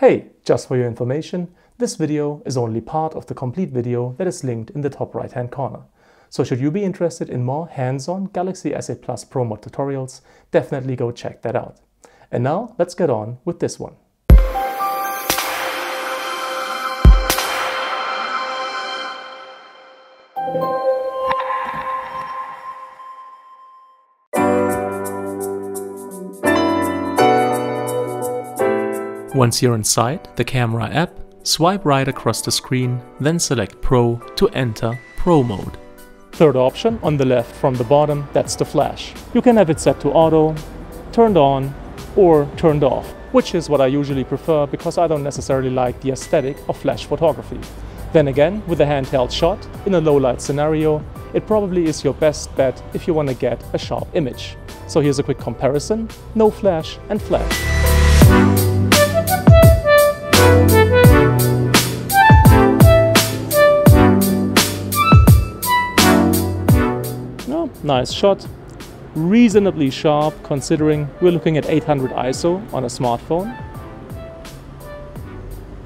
Hey, just for your information, this video is only part of the complete video that is linked in the top right hand corner. So should you be interested in more hands-on Galaxy S8 Plus Pro Mod tutorials, definitely go check that out. And now let's get on with this one. Once you're inside the camera app, swipe right across the screen, then select Pro to enter Pro mode. Third option on the left from the bottom, that's the flash. You can have it set to auto, turned on, or turned off, which is what I usually prefer because I don't necessarily like the aesthetic of flash photography. Then again, with a handheld shot, in a low light scenario, it probably is your best bet if you want to get a sharp image. So here's a quick comparison, no flash and flash. Nice shot, reasonably sharp considering we're looking at 800 ISO on a smartphone.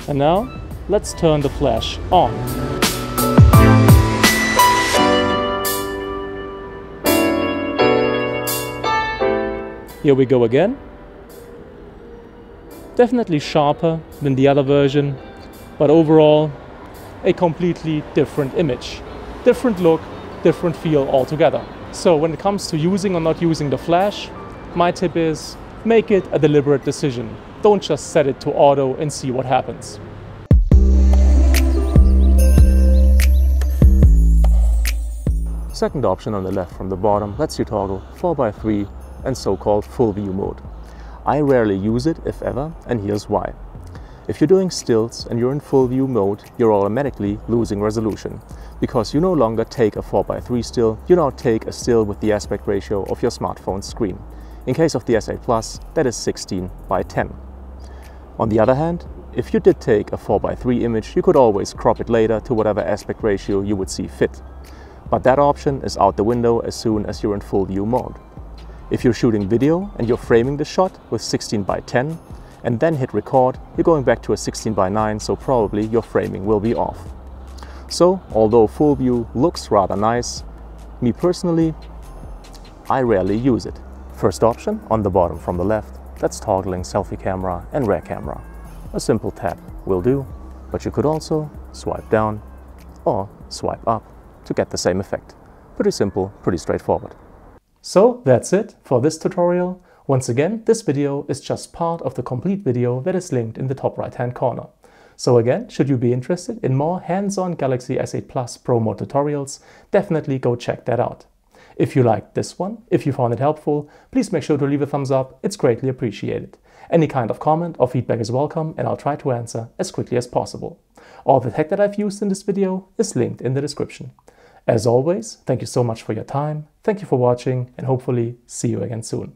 And now let's turn the flash on. Here we go again. Definitely sharper than the other version, but overall a completely different image. Different look, different feel altogether. So when it comes to using or not using the flash, my tip is make it a deliberate decision. Don't just set it to auto and see what happens. Second option on the left from the bottom lets you toggle 4:3 and so-called full view mode. I rarely use it, if ever, and here's why. If you're doing stills and you're in full view mode, you're automatically losing resolution. Because you no longer take a 4:3 still, you now take a still with the aspect ratio of your smartphone screen. In case of the S8 Plus, that is 16:10. On the other hand, if you did take a 4:3 image, you could always crop it later to whatever aspect ratio you would see fit. But that option is out the window as soon as you're in full view mode. If you're shooting video and you're framing the shot with 16:10, and then hit record, you're going back to a 16:9, so probably your framing will be off. So, although full view looks rather nice, me personally, I rarely use it. First option on the bottom from the left, that's toggling selfie camera and rear camera. A simple tap will do, but you could also swipe down or swipe up to get the same effect. Pretty simple, pretty straightforward. So that's it for this tutorial. Once again, this video is just part of the complete video that is linked in the top right hand corner. So again, should you be interested in more hands-on Galaxy S8 Plus Pro Mod tutorials, definitely go check that out. If you liked this one, if you found it helpful, please make sure to leave a thumbs up, it's greatly appreciated. Any kind of comment or feedback is welcome and I'll try to answer as quickly as possible. All the tech that I've used in this video is linked in the description. As always, thank you so much for your time, thank you for watching and hopefully see you again soon.